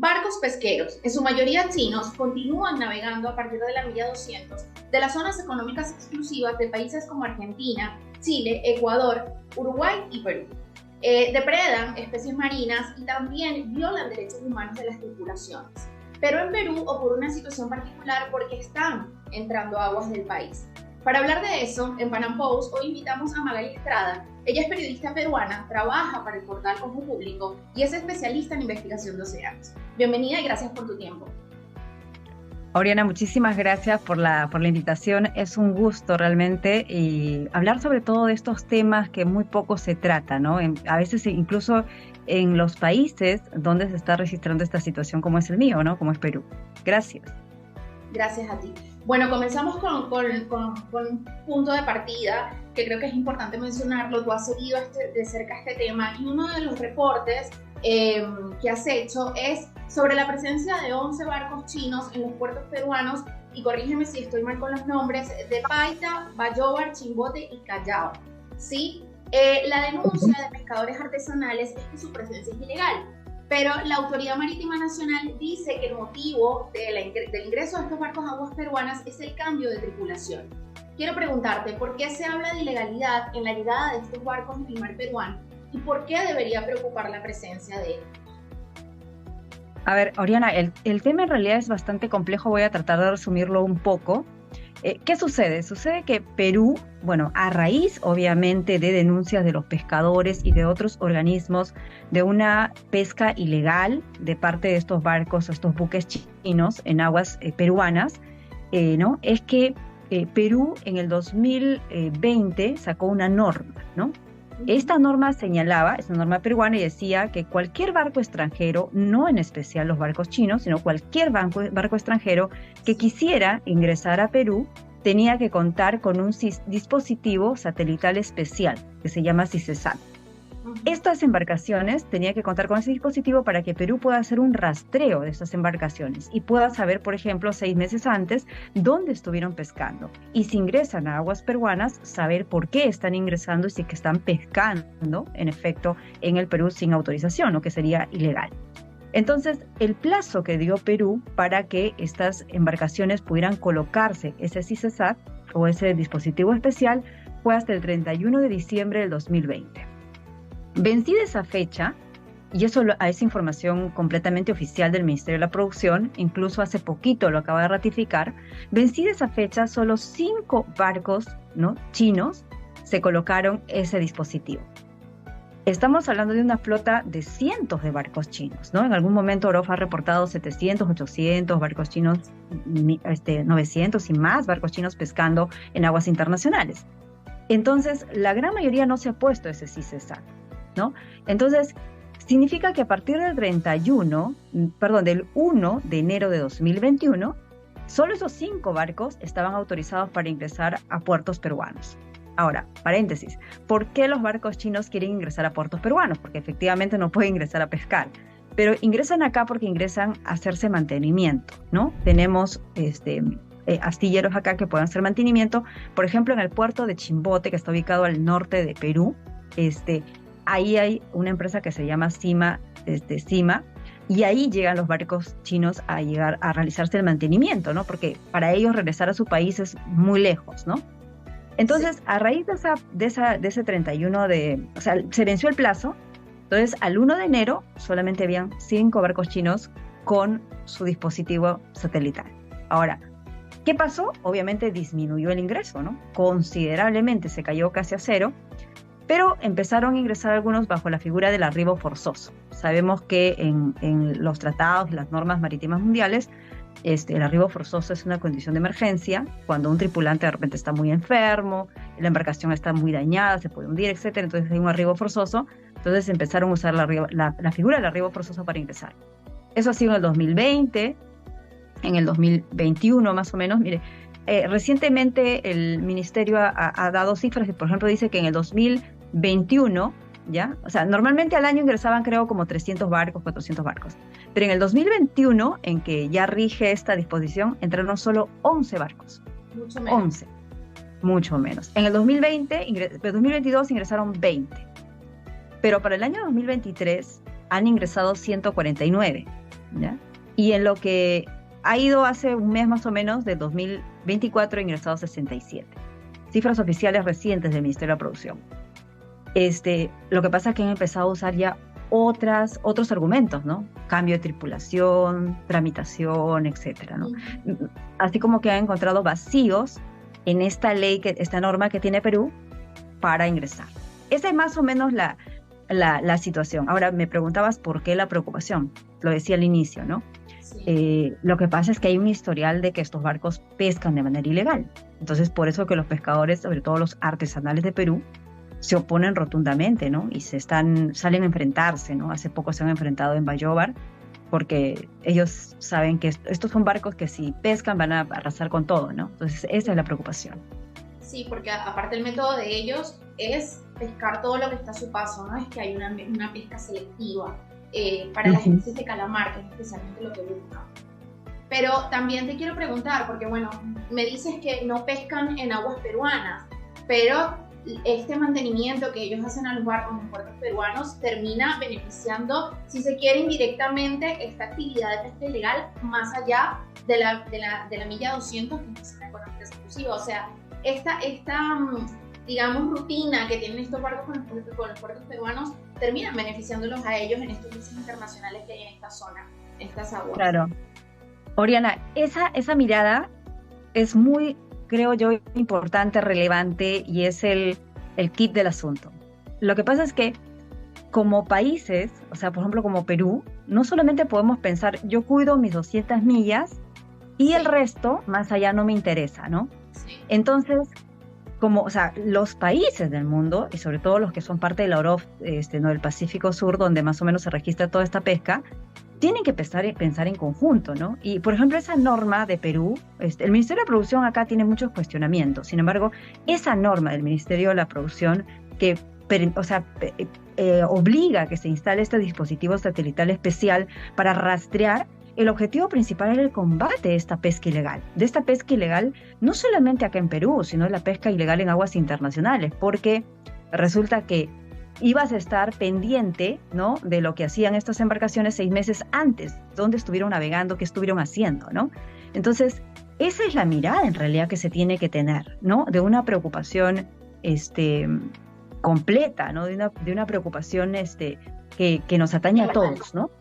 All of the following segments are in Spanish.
Barcos pesqueros, en su mayoría chinos, continúan navegando a partir de la milla 200 de las zonas económicas exclusivas de países como Argentina, Chile, Ecuador, Uruguay y Perú. Depredan especies marinas y también violan derechos humanos de las tripulaciones. Pero en Perú ocurre una situación particular porque están entrando aguas del país. Para hablar de eso, en Panam Post hoy invitamos a Magali Estrada. Ella es periodista peruana, trabaja para el portal Ojo Público y es especialista en investigación de océanos. Bienvenida y gracias por tu tiempo. Oriana, muchísimas gracias por la invitación. Es un gusto realmente y hablar sobre todo de estos temas que muy poco se trata, ¿no? A veces incluso en los países donde se está registrando esta situación como es el mío, ¿no? Como es Perú. Gracias. Gracias a ti. Bueno, comenzamos con un punto de partida que creo que es importante mencionarlo. Tú has seguido de cerca este tema y uno de los reportes que has hecho es sobre la presencia de 11 barcos chinos en los puertos peruanos, y corrígeme si estoy mal con los nombres, de Paita, Bayóvar, Chimbote y Callao. ¿Sí? La denuncia de pescadores artesanales es que su presencia es ilegal, pero la Autoridad Marítima Nacional dice que el motivo del ingreso de estos barcos a aguas peruanas es el cambio de tripulación. Quiero preguntarte, ¿por qué se habla de ilegalidad en la llegada de estos barcos en el mar peruano y por qué debería preocupar la presencia de ellos? A ver, Oriana, el tema en realidad es bastante complejo, voy a tratar de resumirlo un poco. ¿Qué sucede? Sucede que Perú, bueno, a raíz obviamente de denuncias de los pescadores y de otros organismos de una pesca ilegal de parte de estos barcos o estos buques chinos en aguas peruanas, ¿no? Es que Perú en el 2020 sacó una norma, ¿no? Esta norma señalaba, es una norma peruana, y decía que cualquier barco extranjero, no en especial los barcos chinos, sino cualquier barco extranjero que quisiera ingresar a Perú, tenía que contar con un dispositivo satelital especial que se llama SISESAT. Estas embarcaciones tenían que contar con ese dispositivo para que Perú pueda hacer un rastreo de estas embarcaciones y pueda saber, por ejemplo, 6 meses antes dónde estuvieron pescando. Y si ingresan a aguas peruanas, saber por qué están ingresando y si que están pescando, en efecto, en el Perú sin autorización, lo que sería ilegal. Entonces, el plazo que dio Perú para que estas embarcaciones pudieran colocarse ese SISESAT o ese dispositivo especial fue hasta el 31 de diciembre del 2020. Vencida esa fecha, y eso es información completamente oficial del Ministerio de la Producción, incluso hace poquito lo acaba de ratificar, vencida esa fecha, solo 5 barcos, ¿no?, chinos se colocaron ese dispositivo. Estamos hablando de una flota de cientos de barcos chinos, ¿no? En algún momento Europa ha reportado 700, 800 barcos chinos, 900 y más barcos chinos pescando en aguas internacionales. Entonces, la gran mayoría no se ha puesto ese SISESAT, ¿no? Entonces, significa que a partir del 1 de enero de 2021, solo esos 5 barcos estaban autorizados para ingresar a puertos peruanos. Ahora, paréntesis, ¿por qué los barcos chinos quieren ingresar a puertos peruanos? Porque efectivamente no pueden ingresar a pescar, pero ingresan acá porque ingresan a hacerse mantenimiento, ¿no? Tenemos astilleros acá que pueden hacer mantenimiento. Por ejemplo, en el puerto de Chimbote, que está ubicado al norte de Perú, ahí hay una empresa que se llama CIMA, y ahí llegan los barcos chinos a realizarse el mantenimiento, ¿no? Porque para ellos regresar a su país es muy lejos, ¿no? Entonces, sí, a raíz de ese 31 o sea, se venció el plazo. Entonces, al 1 de enero solamente habían 5 barcos chinos con su dispositivo satelital. Ahora, ¿qué pasó? Obviamente disminuyó el ingreso, ¿no? Considerablemente, se cayó casi a 0, pero empezaron a ingresar algunos bajo la figura del arribo forzoso. Sabemos que en los tratados, las normas marítimas mundiales, el arribo forzoso es una condición de emergencia, cuando un tripulante de repente está muy enfermo, la embarcación está muy dañada, se puede hundir, etc. Entonces hay un arribo forzoso. Entonces empezaron a usar la figura del arribo forzoso para ingresar. Eso ha sido en el 2020, en el 2021 más o menos. Mire, recientemente el ministerio ha dado cifras que, por ejemplo, dice que en el 2021, ¿ya? O sea, normalmente al año ingresaban, creo, como 300 barcos, 400 barcos. Pero en el 2021, en que ya rige esta disposición, entraron solo 11 barcos. Mucho menos. 11. Mucho menos. En el 2022 ingresaron 20. Pero para el año 2023 han ingresado 149. ¿ya? Y en lo que ha ido hace un mes más o menos, del 2024, ingresados 67. Cifras oficiales recientes del Ministerio de la Producción. Lo que pasa es que han empezado a usar ya otros argumentos, ¿no? Cambio de tripulación, tramitación, etcétera, ¿no? Así como que han encontrado vacíos en esta ley, esta norma que tiene Perú para ingresar. Esa es más o menos la situación. Ahora, me preguntabas por qué la preocupación. Lo decía al inicio, ¿no? Sí. Lo que pasa es que hay un historial de que estos barcos pescan de manera ilegal. Entonces, por eso que los pescadores, sobre todo los artesanales de Perú, se oponen rotundamente, ¿no? Y salen a enfrentarse, ¿no? Hace poco se han enfrentado en Bayóvar, porque ellos saben que estos son barcos que si pescan van a arrasar con todo, ¿no? Entonces, esa es la preocupación. Sí, porque aparte el método de ellos es pescar todo lo que está a su paso, ¿no? Es que hay una pesca selectiva para las especies de calamar, que es especialmente lo que buscan. Pero también te quiero preguntar, porque bueno, me dices que no pescan en aguas peruanas, pero este mantenimiento que ellos hacen a los barcos en puertos peruanos termina beneficiando, si se quiere, indirectamente esta actividad de pesca ilegal más allá de la milla 200, que es una económica exclusiva. O sea, esta digamos, rutina que tienen estos barcos con los puertos peruanos terminan beneficiándolos a ellos en estos cruces internacionales que hay en esta zona, en estas aguas. Claro. Oriana, esa mirada es muy, creo yo, importante, relevante, y es el kit del asunto. Lo que pasa es que como países, o sea, por ejemplo, como Perú, no solamente podemos pensar, yo cuido mis 200 millas y el resto, más allá, no me interesa, ¿no? Sí. Entonces, o sea, los países del mundo, y sobre todo los que son parte de la OROF, ¿no? Del Pacífico Sur, donde más o menos se registra toda esta pesca, tienen que pensar en conjunto, ¿no? Y, por ejemplo, esa norma de Perú, el Ministerio de Producción acá tiene muchos cuestionamientos. Sin embargo, esa norma del Ministerio de la Producción que obliga a que se instale este dispositivo satelital especial para rastrear, el objetivo principal era el combate de esta pesca ilegal. De esta pesca ilegal, no solamente acá en Perú, sino de la pesca ilegal en aguas internacionales, porque resulta que ibas a estar pendiente, ¿no?, de lo que hacían estas embarcaciones 6 meses antes, dónde estuvieron navegando, qué estuvieron haciendo, ¿no? Entonces, esa es la mirada en realidad que se tiene que tener, ¿no? De una preocupación completa, ¿no? De una preocupación que nos atañe a todos, ¿no?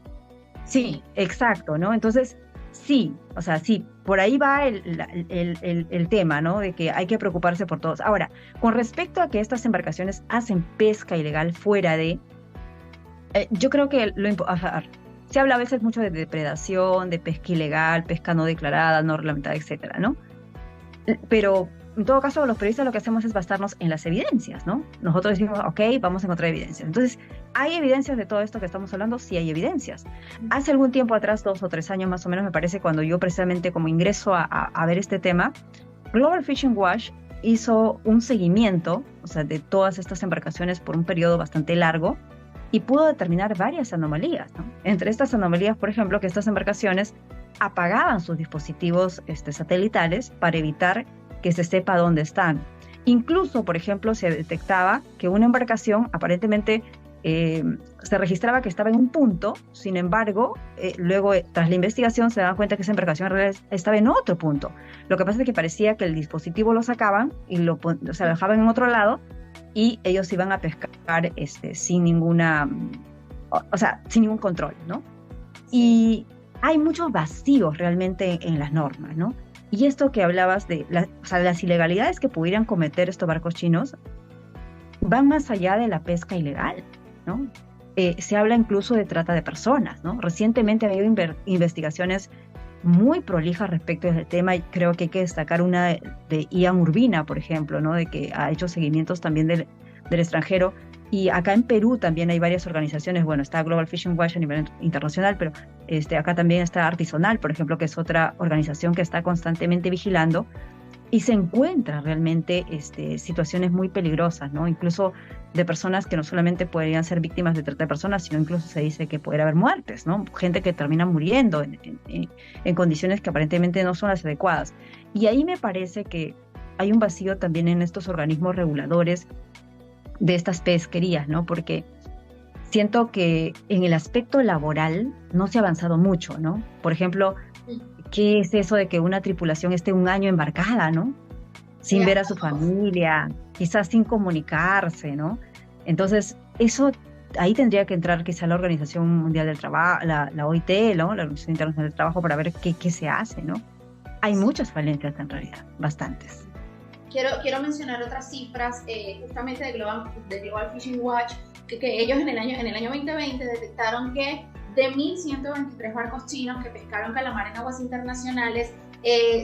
Sí, exacto, ¿no? Entonces, sí, o sea, sí, por ahí va el tema, ¿no? De que hay que preocuparse por todos. Ahora, con respecto a que estas embarcaciones hacen pesca ilegal fuera de... yo creo que se habla a veces mucho de depredación, de pesca ilegal, pesca no declarada, no reglamentada, etcétera, ¿no? Pero en todo caso, los periodistas lo que hacemos es basarnos en las evidencias, ¿no? Nosotros decimos, ok, vamos a encontrar evidencias. Entonces, ¿hay evidencias de todo esto que estamos hablando? Sí, hay evidencias. Hace algún tiempo atrás, 2 o 3 años más o menos, me parece, cuando yo precisamente como ingreso a ver este tema, Global Fishing Watch hizo un seguimiento, o sea, de todas estas embarcaciones por un periodo bastante largo, y pudo determinar varias anomalías, ¿no? Entre estas anomalías, por ejemplo, que estas embarcaciones apagaban sus dispositivos satelitales para evitar que se sepa dónde están. Incluso, por ejemplo, se detectaba que una embarcación aparentemente se registraba que estaba en un punto, sin embargo, luego tras la investigación se daban cuenta que esa embarcación en realidad estaba en otro punto. Lo que pasa es que parecía que el dispositivo lo sacaban y lo dejaban en otro lado y ellos iban a pescar sin ninguna, sin ningún control, ¿no? Y hay muchos vacíos realmente en las normas, ¿no? Y esto que hablabas de las ilegalidades que pudieran cometer estos barcos chinos van más allá de la pesca ilegal, ¿no? Se habla incluso de trata de personas, ¿no? Recientemente ha habido investigaciones muy prolijas respecto a este tema, y creo que hay que destacar una de Ian Urbina, por ejemplo, ¿no? De que ha hecho seguimientos también del extranjero. Y acá en Perú también hay varias organizaciones, bueno, está Global Fishing Watch a nivel internacional, pero acá también está Artisonal, por ejemplo, que es otra organización que está constantemente vigilando, y se encuentran realmente situaciones muy peligrosas, ¿no? Incluso de personas que no solamente podrían ser víctimas de trata de personas, sino incluso se dice que puede haber muertes, ¿no? Gente que termina muriendo en condiciones que aparentemente no son las adecuadas. Y ahí me parece que hay un vacío también en estos organismos reguladores de estas pesquerías, ¿no? Porque siento que en el aspecto laboral no se ha avanzado mucho, ¿no? Por ejemplo, ¿qué es eso de que una tripulación esté un año embarcada, ¿no? Sin ver a su familia, quizás sin comunicarse, ¿no? Entonces, eso, ahí tendría que entrar quizá la Organización Mundial del Trabajo, la OIT, ¿no? La Organización Internacional del Trabajo, para ver qué se hace, ¿no? Hay muchas falencias en realidad, bastantes. Quiero mencionar otras cifras, justamente de Global Fishing Watch, que ellos en el año 2020 detectaron que de 1.123 barcos chinos que pescaron calamar en aguas internacionales,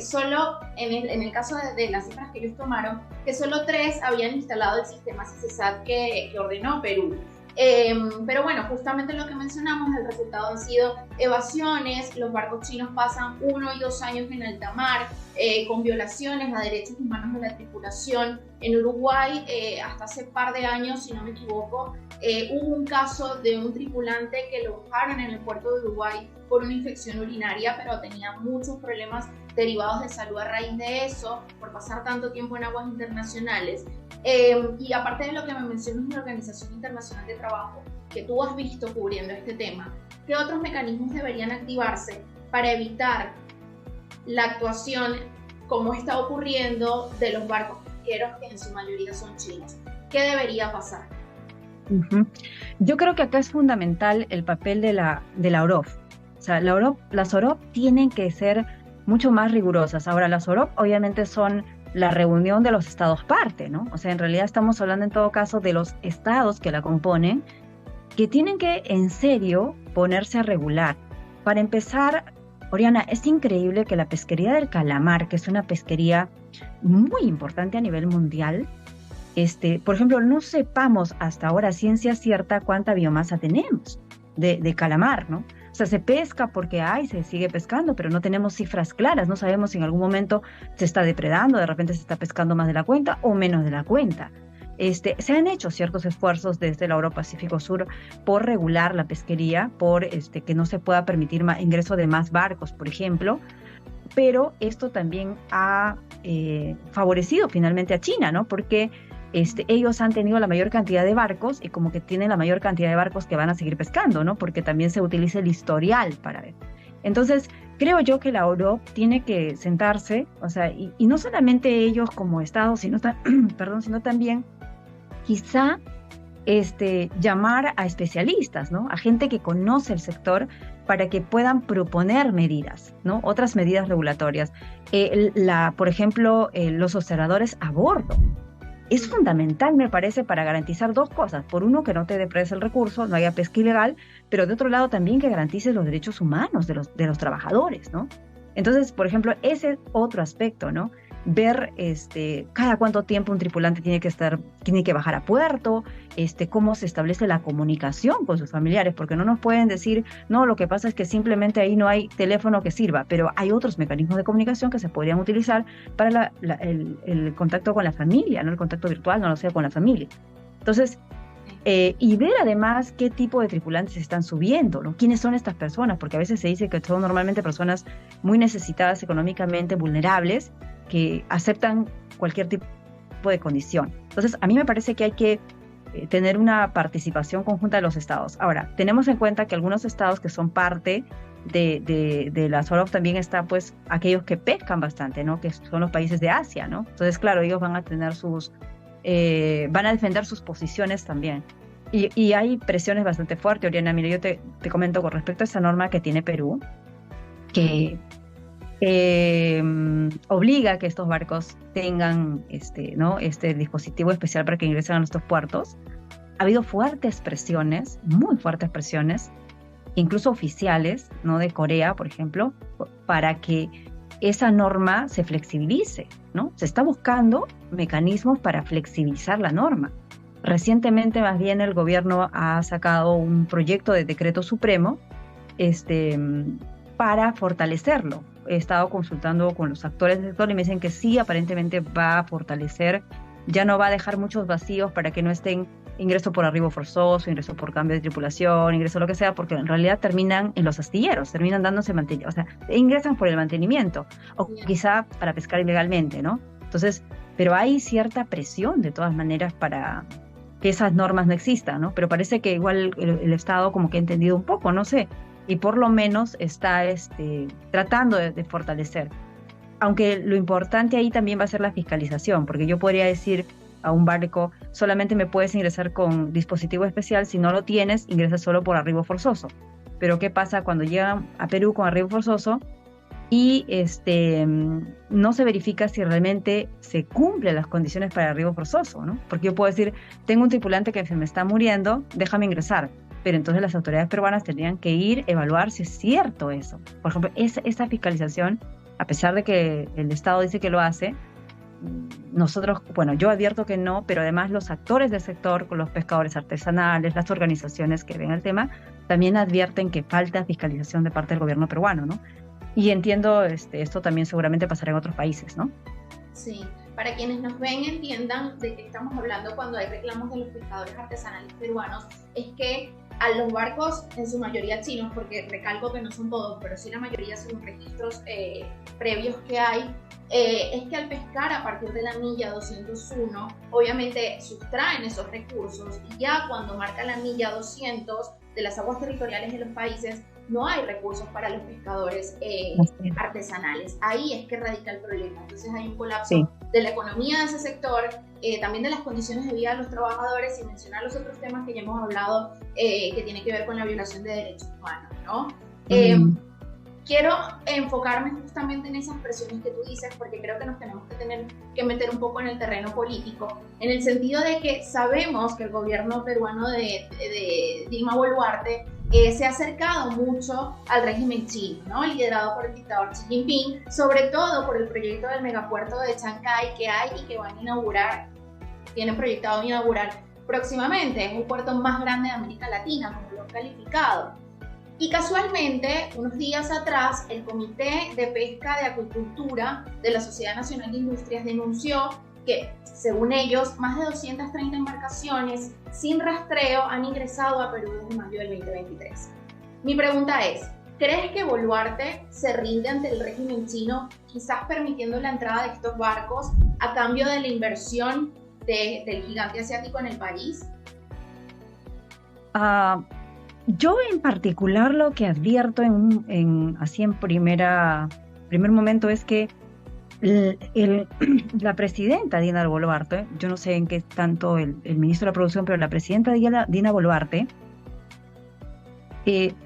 solo en el caso de las cifras que ellos tomaron, que solo 3 habían instalado el sistema CICESAT que ordenó Perú. Pero bueno, justamente lo que mencionamos, el resultado han sido evasiones, los barcos chinos pasan 1 y 2 años en alta mar, con violaciones a derechos humanos de la tripulación. En Uruguay, hasta hace par de años, si no me equivoco, hubo un caso de un tripulante que lo bajaron en el puerto de Uruguay por una infección urinaria, pero tenía muchos problemas derivados de salud a raíz de eso, por pasar tanto tiempo en aguas internacionales. Y aparte de lo que me mencionas de la Organización Internacional de Trabajo, que tú has visto cubriendo este tema, ¿qué otros mecanismos deberían activarse para evitar la actuación como está ocurriendo de los barcos pesqueros, que en su mayoría son chinos? ¿Qué debería pasar? Yo creo que acá es fundamental el papel de la OROF. O sea, las OROF tienen que ser mucho más rigurosas. Ahora, las OROF obviamente son la reunión de los estados parte, ¿no? O sea, en realidad estamos hablando en todo caso de los estados que la componen, que tienen que en serio ponerse a regular. Para empezar, Oriana, es increíble que la pesquería del calamar, que es una pesquería muy importante a nivel mundial, por ejemplo, no sepamos hasta ahora ciencia cierta cuánta biomasa tenemos de calamar, ¿no? O sea, se pesca porque se sigue pescando, pero no tenemos cifras claras, no sabemos si en algún momento se está depredando, de repente se está pescando más de la cuenta o menos de la cuenta. Se han hecho ciertos esfuerzos desde el Euro-Pacífico Sur por regular la pesquería, por que no se pueda permitir ingreso de más barcos, por ejemplo, pero esto también ha favorecido finalmente a China, ¿no? Porque ellos han tenido la mayor cantidad de barcos y como que tienen la mayor cantidad de barcos que van a seguir pescando, ¿no? Porque también se utiliza el historial para ver. Entonces, creo yo que la Europa tiene que sentarse, o sea, y no solamente ellos como Estado, sino también quizá llamar a especialistas, ¿no? A gente que conoce el sector para que puedan proponer medidas, ¿no? Otras medidas regulatorias. Por ejemplo, los observadores a bordo. Es fundamental, me parece, para garantizar dos cosas. Por uno, que no te depredes el recurso, no haya pesca ilegal, pero de otro lado también que garantices los derechos humanos de los trabajadores, ¿no? Entonces, por ejemplo, ese es otro aspecto, ¿no? Ver cada cuánto tiempo un tripulante tiene que bajar a puerto, cómo se establece la comunicación con sus familiares, porque no nos pueden decir, no, lo que pasa es que simplemente ahí no hay teléfono que sirva, pero hay otros mecanismos de comunicación que se podrían utilizar para el contacto con la familia, ¿no? El contacto virtual, no lo sea, con la familia. Entonces, y ver además qué tipo de tripulantes están subiendo, ¿no? ¿Quiénes son estas personas? Porque a veces se dice que son normalmente personas muy necesitadas económicamente, vulnerables, que aceptan cualquier tipo de condición. Entonces, a mí me parece que hay que tener una participación conjunta de los estados. Ahora, tenemos en cuenta que algunos estados que son parte de la SOROF también está, pues, aquellos que pescan bastante, ¿no? Que son los países de Asia, ¿no? Entonces, claro, ellos van a tener van a defender sus posiciones también. Y hay presiones bastante fuertes, Oriana. Mira, yo te comento con respecto a esa norma que tiene Perú, que obliga a que estos barcos tengan este dispositivo especial para que ingresen a nuestros puertos. Ha habido fuertes presiones, muy fuertes presiones, incluso oficiales, ¿no? De Corea, por ejemplo, para que esa norma se flexibilice, ¿no? Se está buscando mecanismos para flexibilizar la norma. Recientemente, más bien, el gobierno ha sacado un proyecto de decreto supremo para fortalecerlo. He estado consultando con los actores del sector y me dicen que sí, aparentemente va a fortalecer, ya no va a dejar muchos vacíos para que no estén ingreso por arribo forzoso, ingreso por cambio de tripulación, ingreso lo que sea, porque en realidad terminan en los astilleros, terminan dándose mantenimiento, o sea, ingresan por el mantenimiento, o quizá para pescar ilegalmente, ¿no? Entonces, pero hay cierta presión de todas maneras para que esas normas no existan, ¿no? Pero parece que igual el Estado como que ha entendido un poco, no sé, y por lo menos está tratando de fortalecer. Aunque lo importante ahí también va a ser la fiscalización, porque yo podría decir a un barco, solamente me puedes ingresar con dispositivo especial, si no lo tienes, ingresas solo por arribo forzoso. Pero ¿qué pasa cuando llegan a Perú con arribo forzoso y no se verifica si realmente se cumplen las condiciones para el arribo forzoso, ¿no? Porque yo puedo decir, tengo un tripulante que se me está muriendo, déjame ingresar. Pero entonces las autoridades peruanas tendrían que ir a evaluar si es cierto eso. Por ejemplo, esa fiscalización, a pesar de que el Estado dice que lo hace, nosotros, bueno, yo advierto que no, pero además los actores del sector, con los pescadores artesanales, las organizaciones que ven el tema, también advierten que falta fiscalización de parte del gobierno peruano, ¿no? Y entiendo, esto también seguramente pasará en otros países, ¿no? Sí, para quienes nos ven entiendan de qué estamos hablando cuando hay reclamos de los pescadores artesanales peruanos, es que a los barcos, en su mayoría chinos, porque recalco que no son todos, pero sí la mayoría según registros previos que hay, es que al pescar a partir de la milla 201, obviamente sustraen esos recursos y ya cuando marca la milla 200 de las aguas territoriales de los países, no hay recursos para los pescadores artesanales. Ahí es que radica el problema. Entonces hay un colapso de la economía de ese sector, también de las condiciones de vida de los trabajadores, y mencionar los otros temas que ya hemos hablado que tienen que ver con la violación de derechos humanos, ¿no? Quiero enfocarme justamente en esas presiones que tú dices, porque creo que nos tenemos que tener que meter un poco en el terreno político, en el sentido de que sabemos que el gobierno peruano de Dilma Boluarte se ha acercado mucho al régimen chino, ¿no? Liderado por el dictador Xi Jinping, sobre todo por el proyecto del megapuerto de Chancay que hay y que van a inaugurar, tienen proyectado inaugurar próximamente. Es el puerto más grande de América Latina, como lo han calificado. Y casualmente, unos días atrás, el Comité de Pesca de Acuicultura de la Sociedad Nacional de Industrias denunció que, según ellos, más de 230 embarcaciones sin rastreo han ingresado a Perú desde mayo del 2023. Mi pregunta es, ¿crees que Boluarte se rinde ante el régimen chino, quizás permitiendo la entrada de estos barcos a cambio de la inversión del gigante asiático en el país? Yo en particular lo que advierto así en primer momento es que la presidenta Dina Boluarte, yo no sé en qué tanto el ministro de la Producción, pero la presidenta Dina Boluarte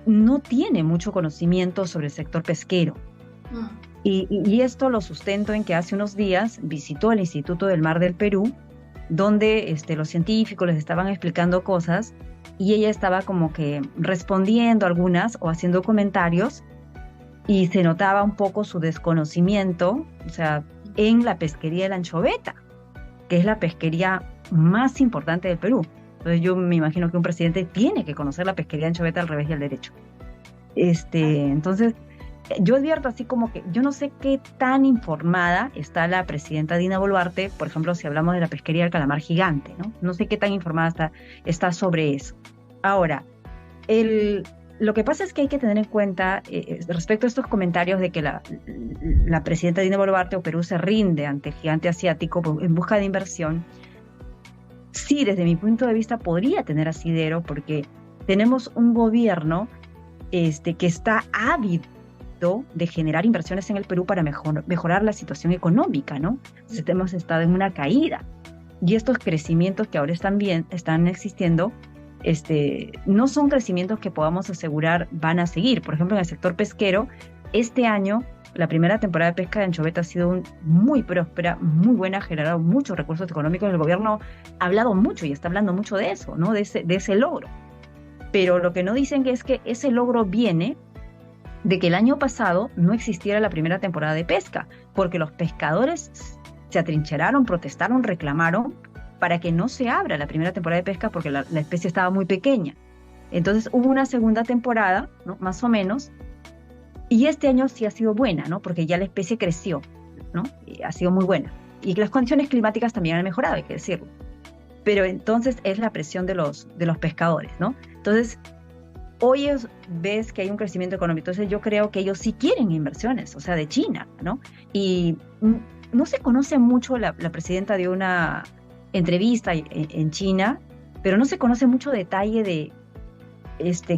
no tiene mucho conocimiento sobre el sector pesquero. Y esto lo sustento en que hace unos días visitó el Instituto del Mar del Perú, donde los científicos les estaban explicando cosas y ella estaba como que respondiendo algunas o haciendo comentarios, y se notaba un poco su desconocimiento, o sea, en la pesquería de la anchoveta, que es la pesquería más importante del Perú. Entonces yo me imagino que un presidente tiene que conocer la pesquería de anchoveta al revés y al derecho. Entonces, yo advierto así como que yo no sé qué tan informada está la presidenta Dina Boluarte, por ejemplo, si hablamos de la pesquería del calamar gigante, ¿no? No sé qué tan informada está sobre eso. Ahora, lo que pasa es que hay que tener en cuenta, respecto a estos comentarios de que la presidenta Dina Boluarte o Perú se rinde ante el gigante asiático en busca de inversión, sí, desde mi punto de vista podría tener asidero, porque tenemos un gobierno que está ávido de generar inversiones en el Perú para mejorar la situación económica, ¿no? Entonces hemos estado en una caída, y estos crecimientos que ahora están existiendo, no son crecimientos que podamos asegurar van a seguir. Por ejemplo, en el sector pesquero, este año, la primera temporada de pesca de anchoveta ha sido muy próspera, muy buena, ha generado muchos recursos económicos. El gobierno ha hablado mucho y está hablando mucho de eso, ¿no? De ese logro. Pero lo que no dicen es que ese logro viene de que el año pasado no existiera la primera temporada de pesca, porque los pescadores se atrincheraron, protestaron, reclamaron para que no se abra la primera temporada de pesca, porque la especie estaba muy pequeña. Entonces hubo una segunda temporada, ¿no? Más o menos, y este año sí ha sido buena, ¿no? Porque ya la especie creció, ¿no? Y ha sido muy buena. Y las condiciones climáticas también han mejorado, hay que decirlo. Pero entonces es la presión de los pescadores, ¿no? Entonces, hoy ves que hay un crecimiento económico, entonces yo creo que ellos sí quieren inversiones, o sea, de China, ¿no? Y no se conoce mucho, la presidenta dio una entrevista en China, pero no se conoce mucho detalle de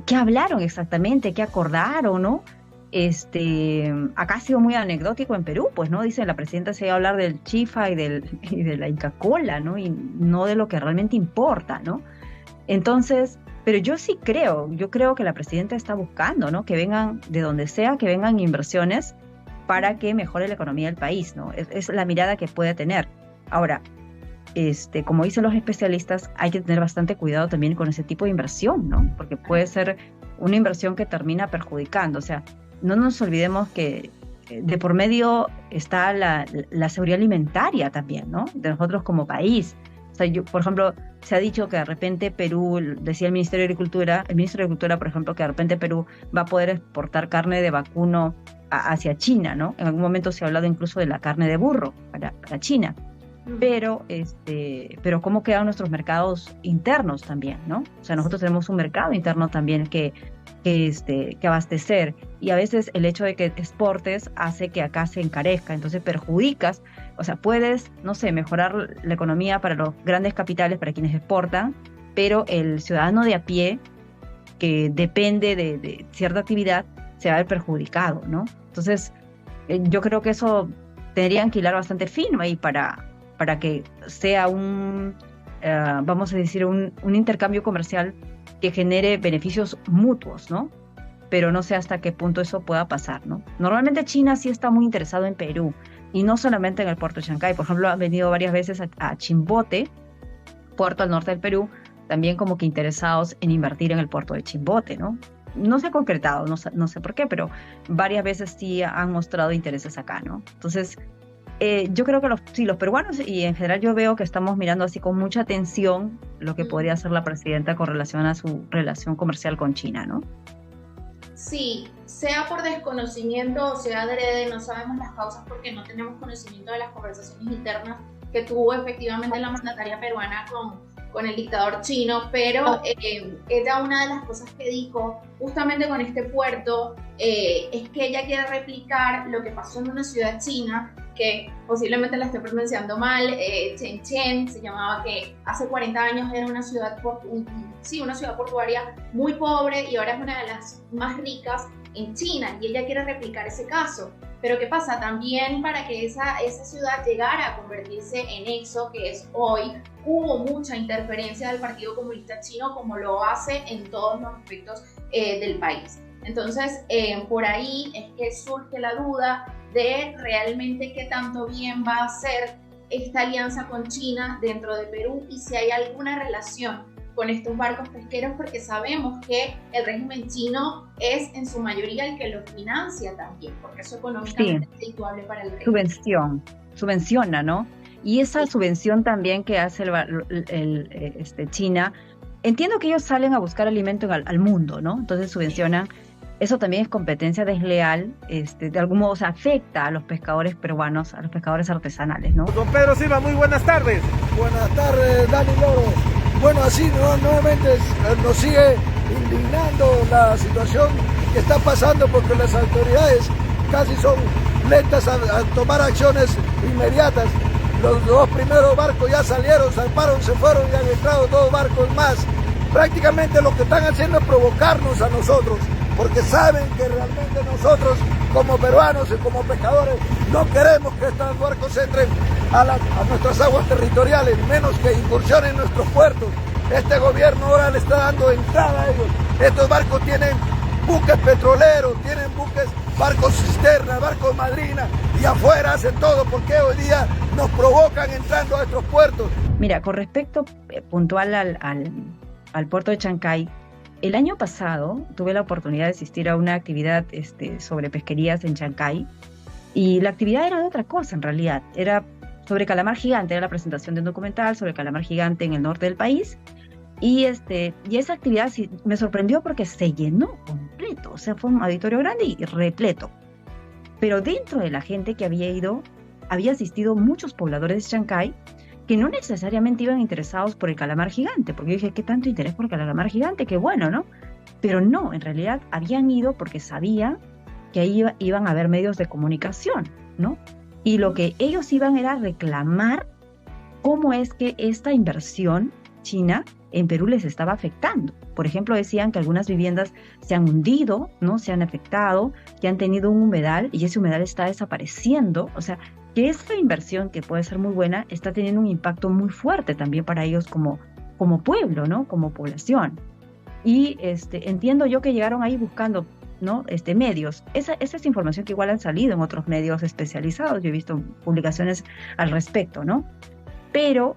qué hablaron exactamente, qué acordaron, ¿no? Acá ha sido muy anecdótico en Perú, pues, ¿no? Dicen la presidenta se iba a hablar del chifa y de la Inca Kola, ¿no? Y no de lo que realmente importa, ¿no? Entonces, pero yo creo que la presidenta está buscando, ¿no? Que vengan de donde sea, que vengan inversiones para que mejore la economía del país, ¿no? Es la mirada que puede tener. Ahora, como dicen los especialistas, hay que tener bastante cuidado también con ese tipo de inversión, ¿no? Porque puede ser una inversión que termina perjudicando. O sea, no nos olvidemos que de por medio está la seguridad alimentaria también, ¿no? De nosotros como país. O sea, por ejemplo, se ha dicho que de repente Perú, decía el Ministerio de Agricultura, por ejemplo, que de repente Perú va a poder exportar carne de vacuno hacia China, ¿no? En algún momento se ha hablado incluso de la carne de burro para China. Pero cómo quedan nuestros mercados internos también, ¿no? O sea, nosotros tenemos un mercado interno también que abastecer, y a veces el hecho de que exportes hace que acá se encarezca, entonces perjudicas, o sea, puedes, no sé, mejorar la economía para los grandes capitales, para quienes exportan, pero el ciudadano de a pie, que depende de cierta actividad, se va a ver perjudicado, ¿no? Entonces, yo creo que eso tendrían que hilar bastante fino ahí para que sea vamos a decir, un intercambio comercial que genere beneficios mutuos, ¿no? Pero no sé hasta qué punto eso pueda pasar, ¿no? Normalmente China sí está muy interesado en Perú, y no solamente en el puerto de Chancay. Por ejemplo, han venido varias veces a Chimbote, puerto al norte del Perú, también como que interesados en invertir en el puerto de Chimbote, ¿no? No se ha concretado, no sé por qué, pero varias veces sí han mostrado intereses acá, ¿no? Entonces, yo creo que los peruanos, y en general yo veo que estamos mirando así con mucha atención lo que podría hacer la presidenta con relación a su relación comercial con China, ¿no? Sí, sea por desconocimiento o sea adrede, no sabemos las causas porque no tenemos conocimiento de las conversaciones internas que tuvo efectivamente la mandataria peruana con el dictador chino, pero ella, una de las cosas que dijo justamente con este puerto, es que ella quiere replicar lo que pasó en una ciudad china, que posiblemente la estoy pronunciando mal, Shenzhen se llamaba, que hace 40 años era una ciudad portuaria muy pobre y ahora es una de las más ricas en China, y ella quiere replicar ese caso. Pero ¿qué pasa? También para que esa ciudad llegara a convertirse en eso que es hoy, hubo mucha interferencia del Partido Comunista Chino, como lo hace en todos los aspectos del país. Entonces, por ahí es que surge la duda de realmente qué tanto bien va a ser esta alianza con China dentro de Perú, y si hay alguna relación con estos barcos pesqueros, porque sabemos que el régimen chino es en su mayoría el que los financia también, porque eso económicamente es redituable para el régimen. Subvenciona, ¿no? Y esa subvención también que hace China, entiendo que ellos salen a buscar alimento al mundo, ¿no? Entonces subvencionan. Eso también es competencia desleal, de algún modo se afecta a los pescadores peruanos, a los pescadores artesanales, ¿no? Don Pedro Silva, muy buenas tardes. Buenas tardes, Dani Loro. Bueno, así nuevamente nos sigue indignando la situación que está pasando, porque las autoridades casi son lentas a tomar acciones inmediatas. Los dos primeros barcos ya salieron, zarparon, se fueron y han entrado 2 barcos más. Prácticamente lo que están haciendo es provocarnos a nosotros, porque saben que realmente nosotros como peruanos y como pescadores no queremos que estos barcos entren a nuestras aguas territoriales, menos que incursionen en nuestros puertos. Este gobierno ahora le está dando entrada a ellos. Estos barcos tienen buques petroleros, tienen barcos cisterna, barcos madrina, y afuera hacen todo porque hoy día nos provocan entrando a nuestros puertos. Mira, con respecto puntual al puerto de Chancay, el año pasado tuve la oportunidad de asistir a una actividad sobre pesquerías en Chancay, y la actividad era de otra cosa en realidad, era sobre calamar gigante, era la presentación de un documental sobre calamar gigante en el norte del país, y esa actividad sí, me sorprendió porque se llenó completo, o sea, fue un auditorio grande y repleto, pero dentro de la gente que había ido, había asistido muchos pobladores de Chancay que no necesariamente iban interesados por el calamar gigante, porque yo dije, ¿qué tanto interés por el calamar gigante? Qué bueno, ¿no? Pero no, en realidad habían ido porque sabían que ahí iban a haber medios de comunicación, ¿no? Y lo que ellos iban era reclamar cómo es que esta inversión china en Perú les estaba afectando. Por ejemplo, decían que algunas viviendas se han hundido, ¿no? Se han afectado, que han tenido un humedal y ese humedal está desapareciendo. O sea, que esa inversión, que puede ser muy buena, está teniendo un impacto muy fuerte también para ellos como pueblo, ¿no? Como población. Y entiendo yo que llegaron ahí buscando, ¿no? Medios. Esa es información que igual han salido en otros medios especializados. Yo he visto publicaciones al respecto, ¿no? Pero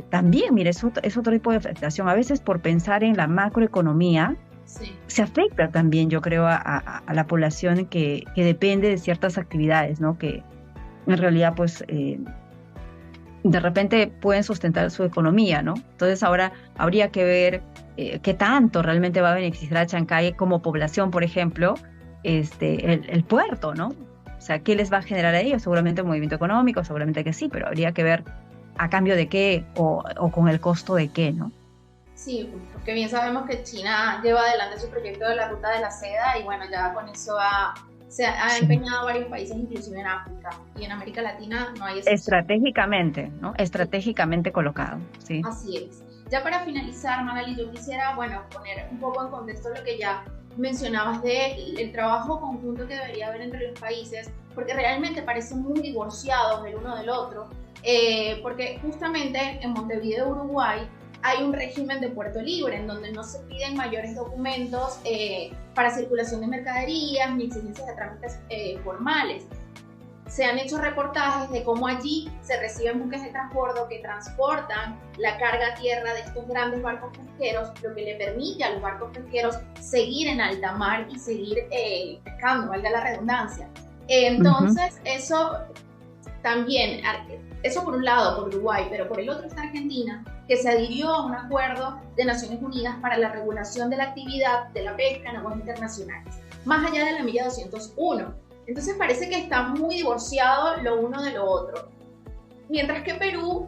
también, mire, es otro tipo de afectación. A veces por pensar en la macroeconomía, sí, se afecta también, yo creo, a la población que depende de ciertas actividades, ¿no? Que en realidad, pues, de repente pueden sustentar su economía, ¿no? Entonces ahora habría que ver qué tanto realmente va a beneficiar a Chancay como población, por ejemplo, el puerto, ¿no? O sea, ¿qué les va a generar a ellos? Seguramente un movimiento económico, seguramente que sí, pero habría que ver a cambio de qué o con el costo de qué, ¿no? Sí, porque bien sabemos que China lleva adelante su proyecto de la ruta de la seda y bueno, ya con eso se ha empeñado varios países, inclusive en África y en América Latina no hay excepción. Estratégicamente, ¿no? Estratégicamente colocado, sí. Así es. Ya para finalizar, Magali, yo quisiera, bueno, poner un poco en contexto lo que ya mencionabas del trabajo conjunto que debería haber entre los países, porque realmente parecen muy divorciados el uno del otro, porque justamente en Montevideo, Uruguay, hay un régimen de puerto libre en donde no se piden mayores documentos para circulación de mercaderías ni exigencias de trámites formales. Se han hecho reportajes de cómo allí se reciben buques de transbordo que transportan la carga a tierra de estos grandes barcos pesqueros, lo que le permite a los barcos pesqueros seguir en alta mar y seguir pescando, valga la redundancia. Entonces, eso también, eso por un lado, por Uruguay, pero por el otro está Argentina, que se adhirió a un acuerdo de Naciones Unidas para la regulación de la actividad de la pesca en aguas internacionales, más allá de la milla 201. Entonces parece que está muy divorciado lo uno de lo otro, mientras que Perú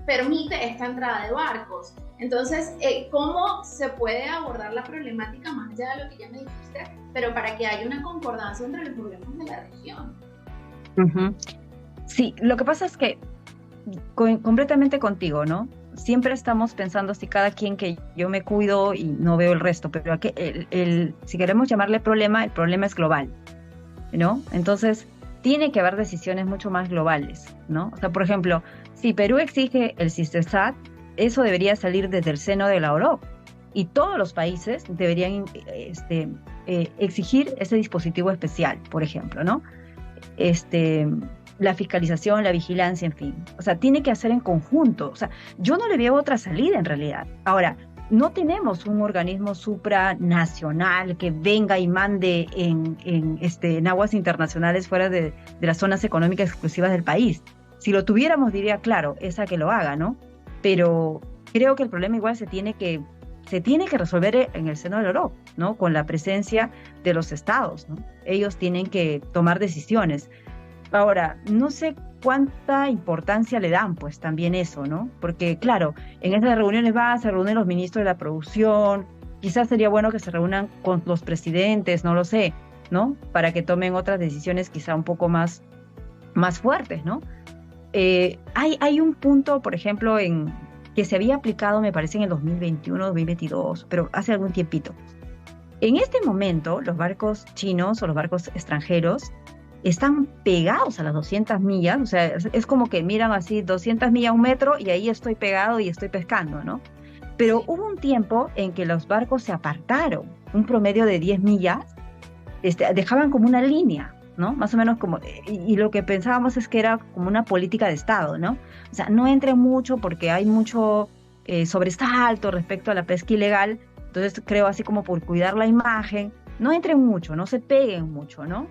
permite esta entrada de barcos. Entonces, ¿cómo se puede abordar la problemática más allá de lo que ya me dijiste, pero para que haya una concordancia entre los gobiernos de la región? Uh-huh. Sí, lo que pasa es que completamente contigo, ¿no? Siempre estamos pensando si cada quien que yo me cuido y no veo el resto, pero aquí si queremos llamarle problema, el problema es global, ¿no? Entonces, tiene que haber decisiones mucho más globales, ¿no? O sea, por ejemplo, si Perú exige el CISTESAT, eso debería salir desde el seno de la OROP y todos los países deberían exigir ese dispositivo especial, por ejemplo, ¿no? La fiscalización, la vigilancia, en fin. O sea, tiene que hacer en conjunto. O sea, yo no le veo otra salida en realidad. Ahora, no tenemos un organismo supranacional que venga y mande en aguas internacionales fuera de las zonas económicas exclusivas del país. Si lo tuviéramos, diría, claro, esa que lo haga, ¿no? Pero creo que el problema igual se tiene que resolver en el seno del OROP, ¿no? Con la presencia de los estados, ¿no? Ellos tienen que tomar decisiones. Ahora, no sé cuánta importancia le dan, pues también eso, ¿no? Porque, claro, en esas reuniones se reúnen los ministros de la producción, quizás sería bueno que se reúnan con los presidentes, no lo sé, ¿no? Para que tomen otras decisiones quizá un poco más fuertes, ¿no? Hay un punto, por ejemplo, que se había aplicado, me parece, en el 2021, 2022, pero hace algún tiempito. En este momento, los barcos chinos o los barcos extranjeros están pegados a las 200 millas, o sea, es como que miran así 200 millas, 1 metro, y ahí estoy pegado y estoy pescando, ¿no? Pero hubo un tiempo en que los barcos se apartaron, un promedio de 10 millas, dejaban como una línea, ¿no? Más o menos como, y lo que pensábamos es que era como una política de Estado, ¿no? O sea, no entren mucho porque hay mucho sobresalto respecto a la pesca ilegal, entonces creo así como por cuidar la imagen, no entren mucho, no se peguen mucho, ¿no?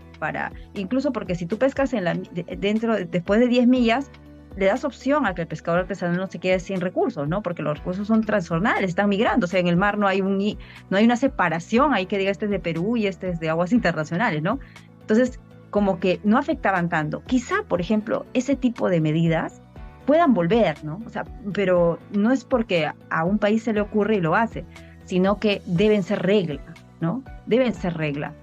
Incluso porque si tú pescas después de 10 millas, le das opción a que el pescador artesanal no se quede sin recursos, ¿no? Porque los recursos son transnacionales, están migrando, o sea, en el mar no hay una separación ahí que diga este es de Perú y este es de aguas internacionales, ¿no? Entonces, como que no afectaban tanto. Quizá, por ejemplo, ese tipo de medidas puedan volver, ¿no? O sea, pero no es porque a un país se le ocurre y lo hace, sino que deben ser regla, ¿no? Deben ser regla.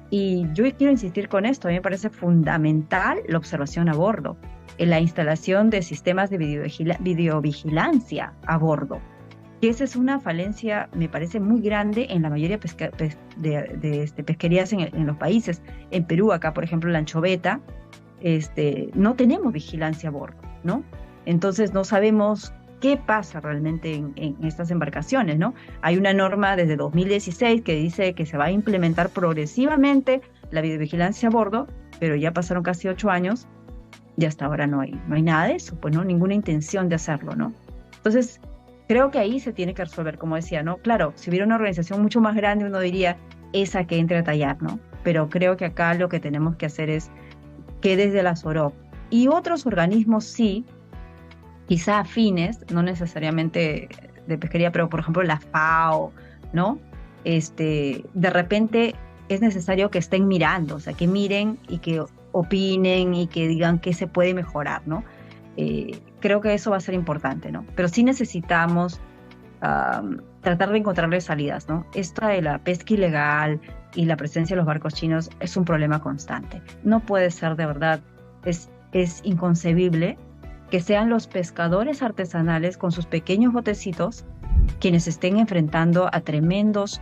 Y yo quiero insistir con esto, a mí me parece fundamental la observación a bordo, en la instalación de sistemas de videovigilancia a bordo, que esa es una falencia, me parece, muy grande en la mayoría de pesquerías en los países. En Perú, acá, por ejemplo, la anchoveta, no tenemos vigilancia a bordo, ¿no? Entonces no sabemos qué pasa realmente en estas embarcaciones, ¿no? Hay una norma desde 2016 que dice que se va a implementar progresivamente la videovigilancia a bordo, pero ya pasaron casi 8 años y hasta ahora no hay nada de eso, pues no, ninguna intención de hacerlo, ¿no? Entonces, creo que ahí se tiene que resolver, como decía, ¿no? Claro, si hubiera una organización mucho más grande, uno diría, esa que entre a tallar, ¿no? Pero creo que acá lo que tenemos que hacer es que desde la SOROP y otros organismos sí, quizá afines, no necesariamente de pesquería, pero por ejemplo la FAO, ¿no? De repente es necesario que estén mirando, o sea, que miren y que opinen y que digan qué se puede mejorar, ¿no? Creo que eso va a ser importante, ¿no? Pero sí necesitamos tratar de encontrarle salidas, ¿no? Esta de la pesca ilegal y la presencia de los barcos chinos es un problema constante. No puede ser, de verdad, es inconcebible que sean los pescadores artesanales con sus pequeños botecitos quienes estén enfrentando a tremendos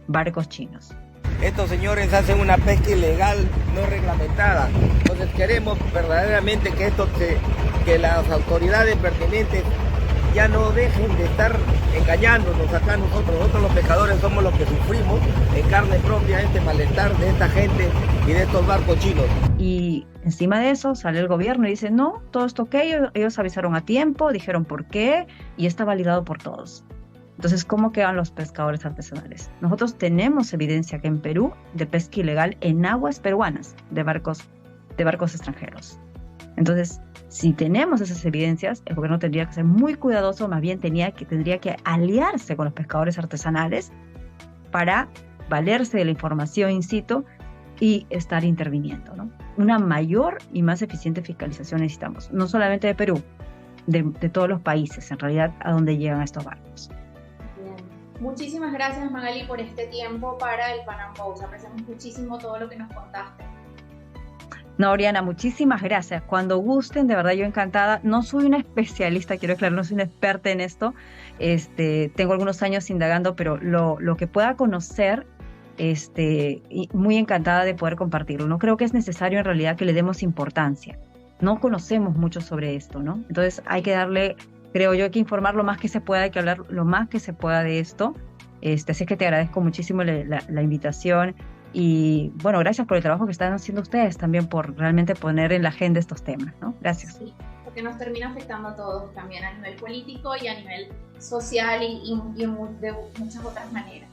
barcos chinos. Estos señores hacen una pesca ilegal no reglamentada. Entonces queremos verdaderamente que las autoridades pertinentes ya no dejen de estar engañándonos acá nosotros los pescadores somos los que sufrimos en carne propia este malestar de esta gente y de estos barcos chinos. Y encima de eso sale el gobierno y dice, no, todo esto ok, ellos avisaron a tiempo, dijeron por qué y está validado por todos. Entonces, ¿cómo quedan los pescadores artesanales? Nosotros tenemos evidencia que en Perú de pesca ilegal en aguas peruanas de barcos extranjeros. Entonces, si tenemos esas evidencias, el gobierno tendría que ser muy cuidadoso, más bien tendría que aliarse con los pescadores artesanales para valerse de la información in situ y estar interviniendo, ¿no? Una mayor y más eficiente fiscalización necesitamos, no solamente de Perú, de todos los países, en realidad, a donde llegan estos barcos. Bien. Muchísimas gracias, Magali, por este tiempo para el Pan Am Boats. Apreciamos muchísimo todo lo que nos contaste. No, Oriana, muchísimas gracias. Cuando gusten, de verdad yo encantada. No soy una especialista, quiero aclarar, no soy una experta en esto. Tengo algunos años indagando, pero lo que pueda conocer, y muy encantada de poder compartirlo. No creo que es necesario en realidad que le demos importancia. No conocemos mucho sobre esto, ¿no? Entonces hay que darle, creo yo, hay que informar lo más que se pueda, hay que hablar lo más que se pueda de esto. Así que te agradezco muchísimo la invitación. Y bueno, gracias por el trabajo que están haciendo ustedes también por realmente poner en la agenda estos temas, ¿no? Gracias. Sí, porque nos termina afectando a todos también a nivel político y a nivel social y de muchas otras maneras.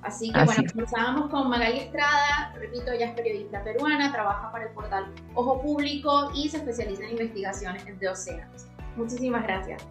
Así que bueno, conversábamos con Magali Estrada, repito, ella es periodista peruana, trabaja para el portal Ojo Público y se especializa en investigaciones de océanos. Muchísimas gracias.